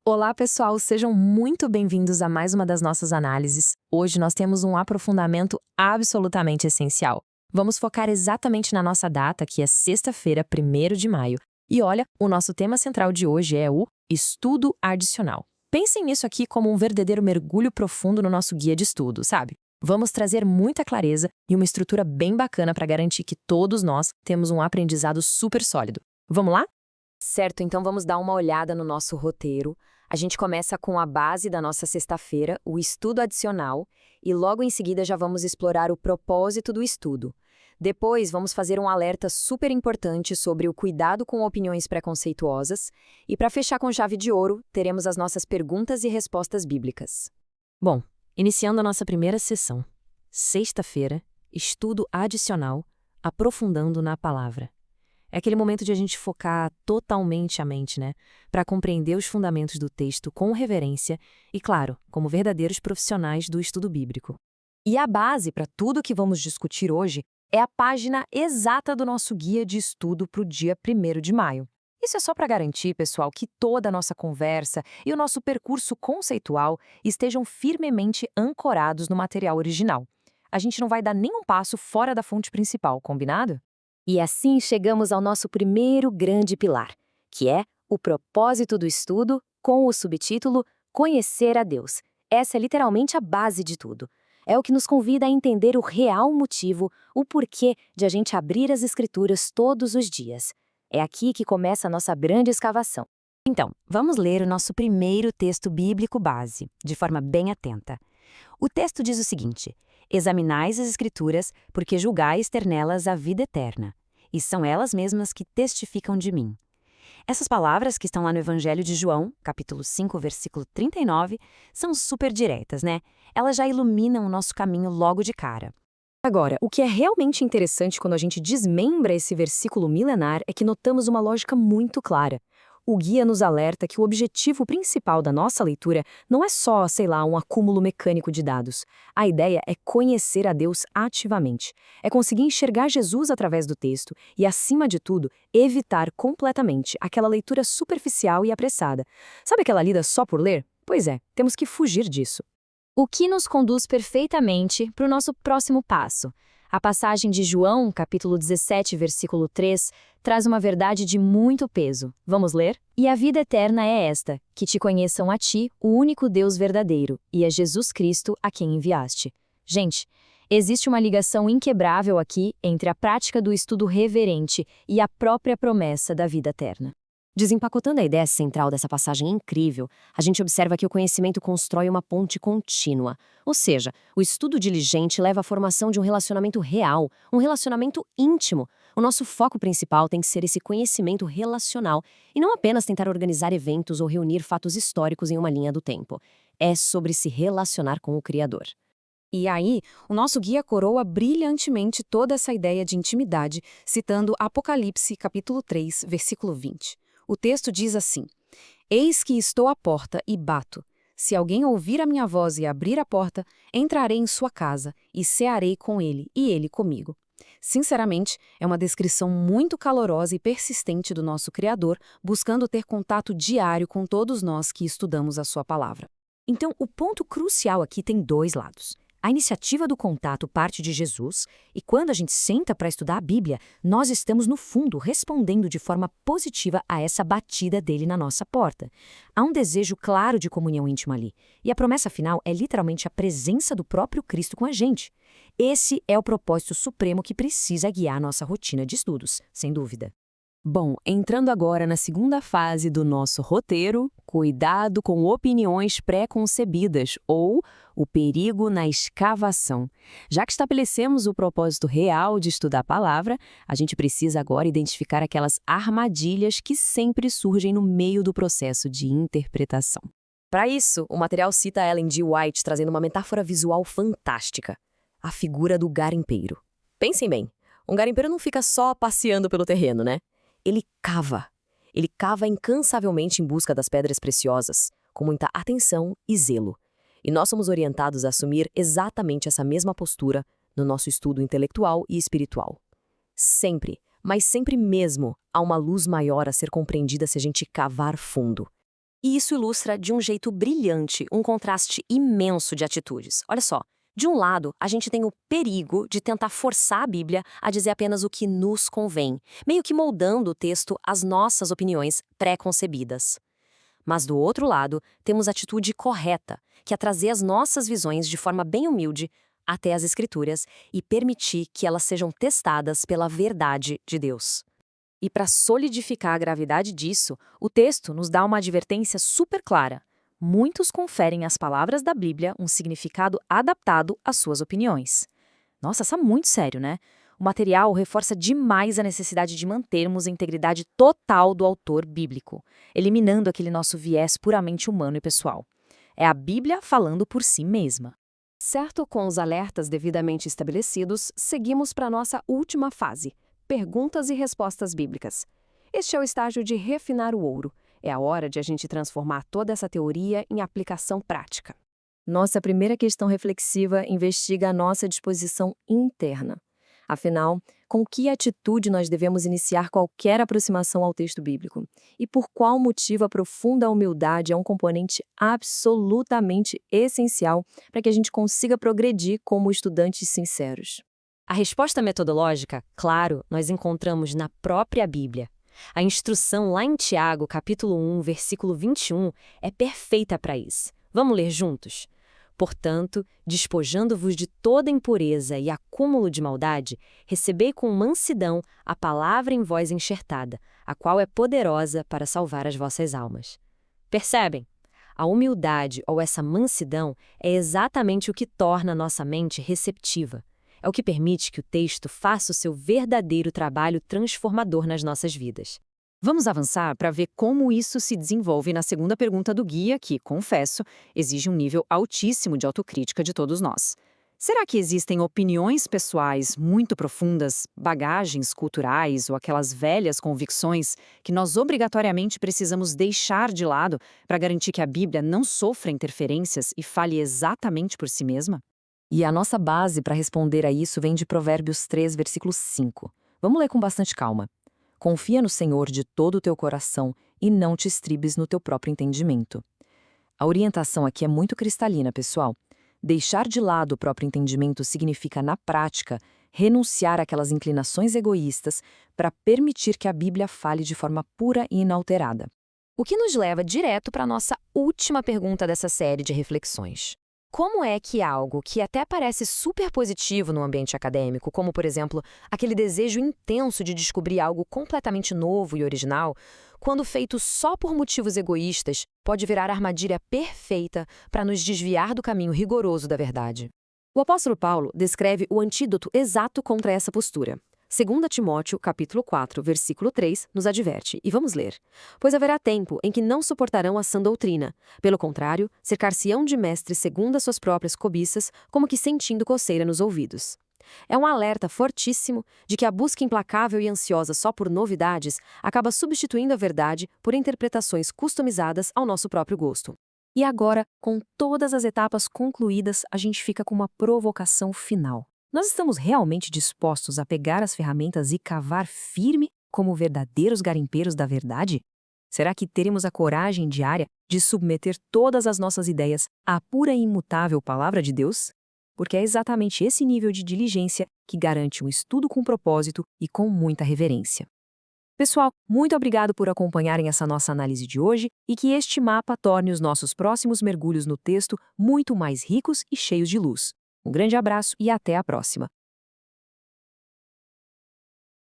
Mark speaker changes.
Speaker 1: Olá, pessoal, sejam muito bem-vindos a mais uma das nossas análises. Hoje nós temos um aprofundamento absolutamente essencial. Vamos focar exatamente na nossa data, que é sexta-feira, 1º de maio. E olha, o nosso tema central de hoje é o estudo adicional. Pensem nisso aqui como um verdadeiro mergulho profundo no nosso guia de estudo, sabe? Vamos trazer muita clareza e uma estrutura bem bacana para garantir que todos nós temos um aprendizado super sólido. Vamos lá?
Speaker 2: Certo, então vamos dar uma olhada no nosso roteiro. A gente começa com a base da nossa sexta-feira, o estudo adicional, e logo em seguida já vamos explorar o propósito do estudo. Depois, vamos fazer um alerta super importante sobre o cuidado com opiniões preconceituosas, e para fechar com chave de ouro, teremos as nossas perguntas e respostas bíblicas.
Speaker 1: Bom, iniciando a nossa primeira sessão. Sexta-feira, estudo adicional, aprofundando na palavra. É aquele momento de a gente focar totalmente a mente, né? Para compreender os fundamentos do texto com reverência e, claro, como verdadeiros profissionais do estudo bíblico.
Speaker 2: E a base para tudo que vamos discutir hoje é a página exata do nosso guia de estudo para o dia 1º de maio. Isso é só para garantir, pessoal, que toda a nossa conversa e o nosso percurso conceitual estejam firmemente ancorados no material original. A gente não vai dar nenhum passo fora da fonte principal, combinado?
Speaker 3: E assim chegamos ao nosso primeiro grande pilar, que é o propósito do estudo, com o subtítulo Conhecer a Deus. Essa é literalmente a base de tudo. É o que nos convida a entender o real motivo, o porquê de a gente abrir as Escrituras todos os dias. É aqui que começa a nossa grande escavação.
Speaker 2: Então, vamos ler o nosso primeiro texto bíblico base, de forma bem atenta. O texto diz o seguinte: examinais as Escrituras, porque julgais ter nelas a vida eterna, e são elas mesmas que testificam de mim. Essas palavras que estão lá no Evangelho de João, capítulo 5, versículo 39, são super diretas, né? Elas já iluminam o nosso caminho logo de cara.
Speaker 3: Agora, o que é realmente interessante quando a gente desmembra esse versículo milenar é que notamos uma lógica muito clara. O guia nos alerta que o objetivo principal da nossa leitura não é só, um acúmulo mecânico de dados. A ideia é conhecer a Deus ativamente. É conseguir enxergar Jesus através do texto e, acima de tudo, evitar completamente aquela leitura superficial e apressada. Sabe aquela lida só por ler? Pois é, temos que fugir disso.
Speaker 2: O que nos conduz perfeitamente para o nosso próximo passo. A passagem de João, capítulo 17, versículo 3, traz uma verdade de muito peso. Vamos ler? E a vida eterna é esta, que te conheçam a ti, o único Deus verdadeiro, e a Jesus Cristo a quem enviaste. Gente, existe uma ligação inquebrável aqui entre a prática do estudo reverente e a própria promessa da vida eterna.
Speaker 3: Desempacotando a ideia central dessa passagem incrível, a gente observa que o conhecimento constrói uma ponte contínua. Ou seja, o estudo diligente leva à formação de um relacionamento real, um relacionamento íntimo. O nosso foco principal tem que ser esse conhecimento relacional, e não apenas tentar organizar eventos ou reunir fatos históricos em uma linha do tempo. É sobre se relacionar com o Criador.
Speaker 4: E aí, o nosso guia coroa brilhantemente toda essa ideia de intimidade, citando Apocalipse, capítulo 3, versículo 20. O texto diz assim: Eis que estou à porta e bato. Se alguém ouvir a minha voz e abrir a porta, entrarei em sua casa e cearei com ele e ele comigo. Sinceramente, é uma descrição muito calorosa e persistente do nosso Criador, buscando ter contato diário com todos nós que estudamos a sua palavra. Então, o ponto crucial aqui tem dois lados. A iniciativa do contato parte de Jesus, e quando a gente senta para estudar a Bíblia, nós estamos, no fundo, respondendo de forma positiva a essa batida dele na nossa porta. Há um desejo claro de comunhão íntima ali, e a promessa final é literalmente a presença do próprio Cristo com a gente. Esse é o propósito supremo que precisa guiar a nossa rotina de estudos, sem dúvida.
Speaker 1: Bom, entrando agora na segunda fase do nosso roteiro, cuidado com opiniões pré-concebidas ou o perigo na escavação. Já que estabelecemos o propósito real de estudar a palavra, a gente precisa agora identificar aquelas armadilhas que sempre surgem no meio do processo de interpretação.
Speaker 3: Para isso, o material cita Ellen G. White trazendo uma metáfora visual fantástica: a figura do garimpeiro. Pensem bem, um garimpeiro não fica só passeando pelo terreno, né? Ele cava. Ele cava incansavelmente em busca das pedras preciosas, com muita atenção e zelo. E nós somos orientados a assumir exatamente essa mesma postura no nosso estudo intelectual e espiritual. Sempre, mas sempre mesmo, há uma luz maior a ser compreendida se a gente cavar fundo. E isso ilustra de um jeito brilhante um contraste imenso de atitudes. Olha só, de um lado, a gente tem o perigo de tentar forçar a Bíblia a dizer apenas o que nos convém, meio que moldando o texto às nossas opiniões pré-concebidas. Mas do outro lado, temos a atitude correta, que é trazer as nossas visões de forma bem humilde até as Escrituras e permitir que elas sejam testadas pela verdade de Deus. E para solidificar a gravidade disso, o texto nos dá uma advertência super clara. Muitos conferem às palavras da Bíblia um significado adaptado às suas opiniões. Nossa, isso é muito sério, né? O material reforça demais a necessidade de mantermos a integridade total do autor bíblico, eliminando aquele nosso viés puramente humano e pessoal. É a Bíblia falando por si mesma.
Speaker 5: Certo, com os alertas devidamente estabelecidos, seguimos para a nossa última fase, perguntas e respostas bíblicas. Este é o estágio de refinar o ouro. É a hora de a gente transformar toda essa teoria em aplicação prática.
Speaker 3: Nossa primeira questão reflexiva investiga a nossa disposição interna. Afinal, com que atitude nós devemos iniciar qualquer aproximação ao texto bíblico? E por qual motivo a profunda humildade é um componente absolutamente essencial para que a gente consiga progredir como estudantes sinceros?
Speaker 2: A resposta metodológica, claro, nós encontramos na própria Bíblia. A instrução lá em Tiago, capítulo 1, versículo 21, é perfeita para isso. Vamos ler juntos? Portanto, despojando-vos de toda impureza e acúmulo de maldade, recebei com mansidão a palavra em vós enxertada, a qual é poderosa para salvar as vossas almas. Percebem? A humildade ou essa mansidão é exatamente o que torna nossa mente receptiva. É o que permite que o texto faça o seu verdadeiro trabalho transformador nas nossas vidas.
Speaker 3: Vamos avançar para ver como isso se desenvolve na segunda pergunta do guia, que, confesso, exige um nível altíssimo de autocrítica de todos nós. Será que existem opiniões pessoais muito profundas, bagagens culturais ou aquelas velhas convicções que nós obrigatoriamente precisamos deixar de lado para garantir que a Bíblia não sofra interferências e fale exatamente por si mesma? E a nossa base para responder a isso vem de Provérbios 3, versículo 5. Vamos ler com bastante calma. Confia no Senhor de todo o teu coração e não te estribes no teu próprio entendimento. A orientação aqui é muito cristalina, pessoal. Deixar de lado o próprio entendimento significa, na prática, renunciar àquelas inclinações egoístas para permitir que a Bíblia fale de forma pura e inalterada. O que nos leva direto para a nossa última pergunta dessa série de reflexões. Como é que algo que até parece super positivo no ambiente acadêmico, como, por exemplo, aquele desejo intenso de descobrir algo completamente novo e original, quando feito só por motivos egoístas, pode virar a armadilha perfeita para nos desviar do caminho rigoroso da verdade? O apóstolo Paulo descreve o antídoto exato contra essa postura. 2 Timóteo, capítulo 4, versículo 3, nos adverte, e vamos ler. Pois haverá tempo em que não suportarão a sã doutrina. Pelo contrário, cercar-se-ão de mestres segundo as suas próprias cobiças, como que sentindo coceira nos ouvidos. É um alerta fortíssimo de que a busca implacável e ansiosa só por novidades acaba substituindo a verdade por interpretações customizadas ao nosso próprio gosto. E agora, com todas as etapas concluídas, a gente fica com uma provocação final. Nós estamos realmente dispostos a pegar as ferramentas e cavar firme como verdadeiros garimpeiros da verdade? Será que teremos a coragem diária de submeter todas as nossas ideias à pura e imutável palavra de Deus? Porque é exatamente esse nível de diligência que garante um estudo com propósito e com muita reverência. Pessoal, muito obrigado por acompanharem essa nossa análise de hoje e que este mapa torne os nossos próximos mergulhos no texto muito mais ricos e cheios de luz. Um grande abraço e até a próxima!